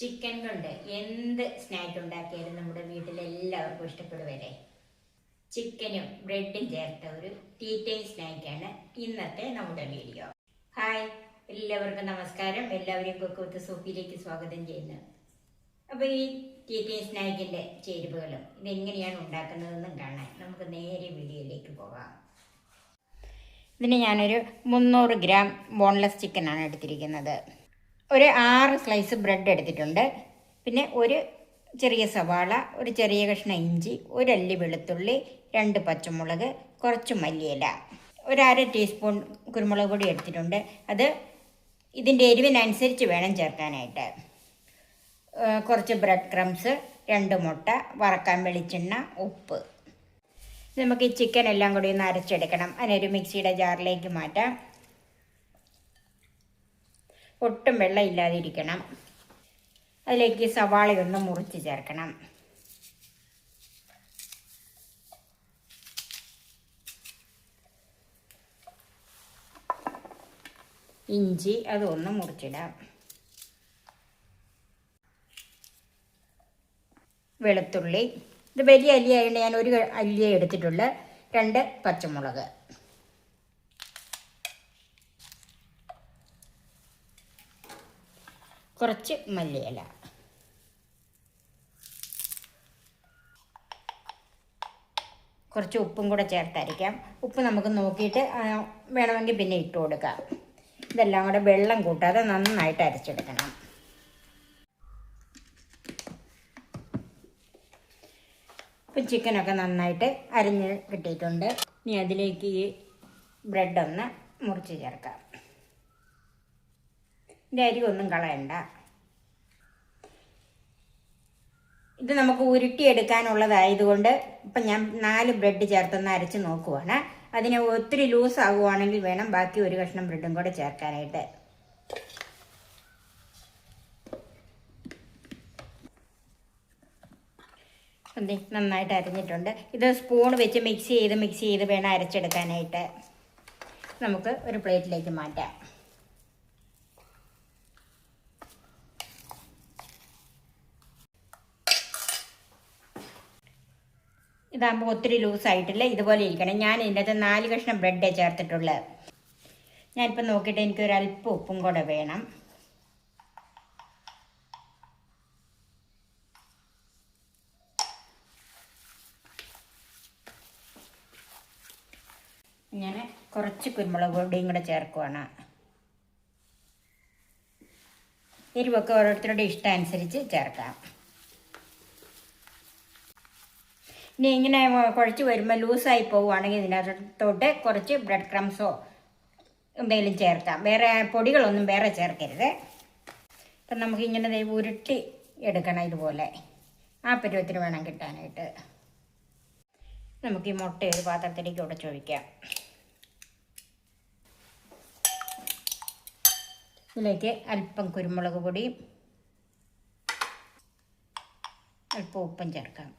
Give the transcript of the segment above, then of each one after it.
Chicken കൊണ്ട് എന്ത് snack ഉണ്ടാക്കിയാലും നമ്മുടെ വീട്ടിലെല്ലാവർക്കും ഇഷ്ടപ്പെടുവല്ലേ. ചിക്കനും ബ്രെഡും ചേർത്ത ഒരു ടീ ടൈം സ്നാക്കാണ് ഇന്നത്തെ നമ്മുടെ വീഡിയോ. ഹായ്, എല്ലാവർക്കും നമസ്കാരം. എല്ലാവരെയും കുക്ക് വിത്ത് സോഫിയിലേക്ക് സ്വാഗതം ചെയ്യുന്നു. അപ്പോൾ ഈ ടീ ടൈം സ്നാക്കിൻ്റെ ചേരുവകളും ഇതെങ്ങനെയാണ് ഉണ്ടാക്കുന്നതെന്നും കാണാൻ നമുക്ക് നേരെ വീഡിയോയിലേക്ക് പോകാം. ഇതിന് ഞാനൊരു 300 ഗ്രാം ബോൺലെസ് ചിക്കനാണ് എടുത്തിരിക്കുന്നത്. ഒരു 6 സ്ലൈസ് ബ്രെഡ് എടുത്തിട്ടുണ്ട്. പിന്നെ ഒരു ചെറിയ സവാള, ഒരു ചെറിയ കഷ്ണം ഇഞ്ചി, ഒരു അല്ലി വെളുത്തുള്ളി, 2 പച്ചമുളക്, കുറച്ച് മല്ലിയില, ഒരു 1/2 ടീസ്പൂൺ കുരുമുളക് പൊടി എടുത്തിട്ടുണ്ട്. അത് ഇതിൻ്റെ എരിവിനനുസരിച്ച് വേണം ചേർക്കാനായിട്ട്. കുറച്ച് ബ്രെഡ് ക്രംസ്, 2 മുട്ട, വറക്കാൻ വെളിച്ചെണ്ണ, ഉപ്പ്. നമുക്ക് ഈ ചിക്കൻ എല്ലാം കൂടി ഒന്ന് അരച്ചെടുക്കണം. അതിനൊരു മിക്സിയുടെ ജാറിലേക്ക് മാറ്റാം. ഒട്ടും വെള്ളം ഇല്ലാതിരിക്കണം. അതിലേക്ക് സവാളയൊന്ന് മുറിച്ച് ചേർക്കണം. ഇഞ്ചി അതൊന്ന് മുറിച്ചിടാം. വെളുത്തുള്ളി, ഇത് വലിയ അല്ലിയായതുകൊണ്ട് ഞാൻ ഒരു അല്ലിയ എടുത്തിട്ടുള്ള 2 പച്ചമുളക്, കുറച്ച് മല്ലിയില, കുറച്ച് ഉപ്പും കൂടെ ചേർത്തരയ്ക്കാം. ഉപ്പ് നമുക്ക് നോക്കിയിട്ട് വേണമെങ്കിൽ പിന്നെ ഇട്ട് കൊടുക്കാം. ഇതെല്ലാം കൂടെ വെള്ളം കൂട്ടാതെ നന്നായിട്ട് അരച്ചെടുക്കണം. ഇപ്പം ചിക്കനൊക്കെ നന്നായിട്ട് അരിഞ്ഞ് കിട്ടിയിട്ടുണ്ട്. ഇനി അതിലേക്ക് ഈ ബ്രെഡൊന്ന് മുറിച്ച് ചേർക്കാം. ഇതിൻ്റെ അരി ഒന്നും കളയണ്ട. ഇത് നമുക്ക് ഉരുട്ടിയെടുക്കാനുള്ളതായതുകൊണ്ട് ഇപ്പം ഞാൻ 4 ബ്രെഡ് ചേർത്തൊന്ന് അരച്ച് നോക്കുവാണ്. അതിന് ഒത്തിരി ലൂസ് ആകുവാണെങ്കിൽ വേണം ബാക്കി ഒരു കഷ്ണം ബ്രെഡും കൂടെ ചേർക്കാനായിട്ട്. അതെ, നന്നായിട്ട് അരിഞ്ഞിട്ടുണ്ട്. ഇത് സ്പൂൺ വെച്ച് മിക്സ് ചെയ്ത് വേണം അരച്ചെടുക്കാനായിട്ട്. നമുക്ക് ഒരു പ്ലേറ്റിലേക്ക് മാറ്റാം. ഇതാകുമ്പോൾ ഒത്തിരി ലൂസായിട്ടില്ല, ഇതുപോലെ ഇരിക്കണം. ഞാൻ ഇതിൻ്റെ അകത്ത് 4 കഷ്ണം ബ്രെഡേ ചേർത്തിട്ടുള്ളത്. ഞാനിപ്പോൾ നോക്കിയിട്ട് എനിക്കൊരല്പം ഉപ്പും കൂടെ വേണം. ഞാൻ കുറച്ച് കുരുമുളക് പൊടിയും കൂടെ ചേർക്കുവാണ്. എരിവൊക്കെ ഓരോരുത്തരുടെ ഇഷ്ടമനുസരിച്ച് ചേർക്കാം. ഇനി ഇങ്ങനെ കുഴച്ച് വരുമ്പോൾ ലൂസായി പോവുകയാണെങ്കിൽ ഇതിനകത്തോട്ട് കുറച്ച് ബ്രെഡ് ക്രംസോ എന്തെങ്കിലും ചേർക്കാം. വേറെ പൊടികളൊന്നും വേറെ ചേർക്കരുത്. അപ്പം നമുക്കിങ്ങനെ ഉരുട്ടി എടുക്കണം. ഇതുപോലെ ആ പരുവത്തിന് വേണം കിട്ടാനായിട്ട്. നമുക്ക് ഈ മുട്ട ഒരു പാത്രത്തിലേക്ക് ഉടച്ചൊഴിക്കാം. ഇതിലേക്ക് അല്പം കുരുമുളക് പൊടിയും അല്പം ഉപ്പും ചേർക്കാം.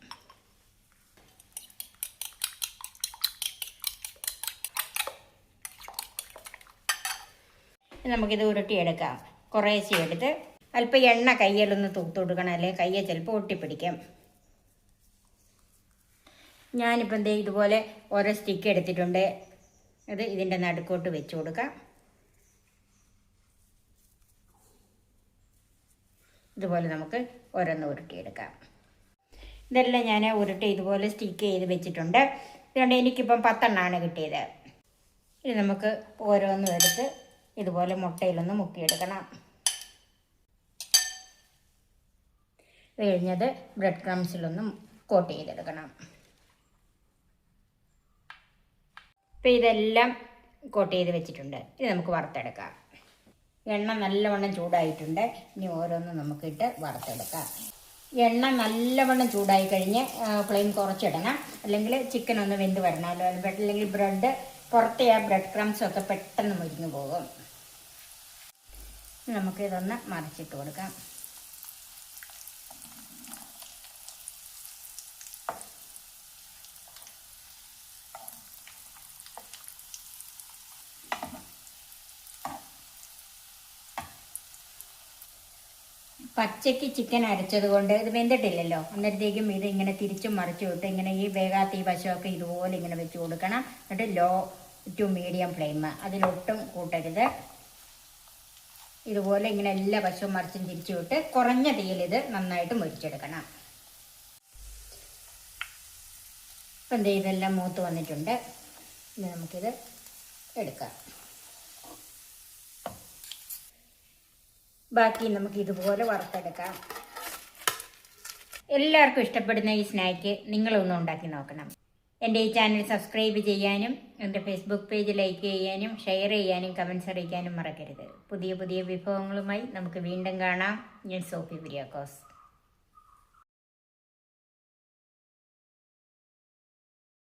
നമുക്കിത് ഉരുട്ടിയെടുക്കാം. കുറേശ്ശെ എടുത്ത് അല്പം എണ്ണ കയ്യിലൊന്ന് തൂത്ത് കൊടുക്കണം, അല്ലെങ്കിൽ കയ്യെ ചിലപ്പോൾ ഒട്ടിപ്പിടിക്കാം. ഞാനിപ്പം ഇതുപോലെ ഓരോ സ്റ്റിക്ക് എടുത്തിട്ടുണ്ട്. അത് ഇതിൻ്റെ നടുക്കോട്ട് വെച്ച് കൊടുക്കാം. ഇതുപോലെ നമുക്ക് ഓരോന്ന് ഉരുട്ടിയെടുക്കാം. ഇതെല്ലാം ഞാൻ ഉരുട്ടി ഇതുപോലെ സ്റ്റിക്ക് ചെയ്ത് വെച്ചിട്ടുണ്ട്. അതുകൊണ്ട് എനിക്കിപ്പം 10 എണ്ണമാണ് കിട്ടിയത്. ഇനി നമുക്ക് ഓരോന്നും എടുത്ത് ഇതുപോലെ മുട്ടയിലൊന്ന് മുക്കിയെടുക്കണം. ഇത് കഴിഞ്ഞത് ബ്രെഡ് ക്രംസിലൊന്നും കോട്ട് ചെയ്തെടുക്കണം. ഇപ്പം ഇതെല്ലാം കോട്ട് ചെയ്ത് വെച്ചിട്ടുണ്ട്. ഇത് നമുക്ക് വറുത്തെടുക്കാം. എണ്ണ നല്ലവണ്ണം ചൂടായിട്ടുണ്ട്. ഇനി ഓരോന്നും നമുക്കിട്ട് വറുത്തെടുക്കാം. എണ്ണ നല്ലവണ്ണം ചൂടായി കഴിഞ്ഞ് ഫ്ലെയിം കുറച്ചിടണം, അല്ലെങ്കിൽ ചിക്കൻ ഒന്ന് വെന്ത് വരണമല്ലോ. അല്ലെങ്കിൽ ബ്രെഡ് പുറത്തെ ആ ബ്രെഡ് ക്രംസൊക്കെ പെട്ടെന്ന് മുരിഞ്ഞു പോകും. നമുക്കിതൊന്ന് മറിച്ചിട്ട് കൊടുക്കാം. പച്ചയ്ക്ക് ചിക്കൻ അരച്ചത് കൊണ്ട് ഇത് വെന്തിട്ടില്ലല്ലോ, അന്നേരത്തേക്കും ഇത് ഇങ്ങനെ തിരിച്ചും മറിച്ചും ഇട്ട് ഇങ്ങനെ ഈ വേഗാത്ത ഈ വശമൊക്കെ ഇതുപോലെ ഇങ്ങനെ വെച്ച് കൊടുക്കണം. എന്നിട്ട് ലോ ടു മീഡിയം ഫ്ലെയിം, അതിലൊട്ടും കൂട്ടരുത്. ഇതുപോലെ ഇങ്ങനെ എല്ലാ വശവും മറിച്ചും തിരിച്ചു വിട്ട് കുറഞ്ഞ തീയിൽ ഇത് നന്നായിട്ട് മുരിച്ചെടുക്കണം. ഇപ്പം ഇതെല്ലാം മൂത്ത് വന്നിട്ടുണ്ട്. ഇനി നമുക്കിത് എടുക്കാം. ബാക്കി നമുക്ക് ഇതുപോലെ വറുത്തെടുക്കാം. എല്ലാവർക്കും ഇഷ്ടപ്പെടുന്ന ഈ സ്നാക്ക് നിങ്ങളൊന്നും ഉണ്ടാക്കി നോക്കണം. എൻ്റെ ഈ ചാനൽ സബ്സ്ക്രൈബ് ചെയ്യാനും എൻ്റെ ഫേസ്ബുക്ക് പേജ് ലൈക്ക് ചെയ്യാനും ഷെയർ ചെയ്യാനും കമൻസ് അറിയിക്കാനും മറക്കരുത്. പുതിയ പുതിയ വിഭവങ്ങളുമായി നമുക്ക് വീണ്ടും കാണാം. ഞാൻ സോഫി കുര്യാക്കോസ്.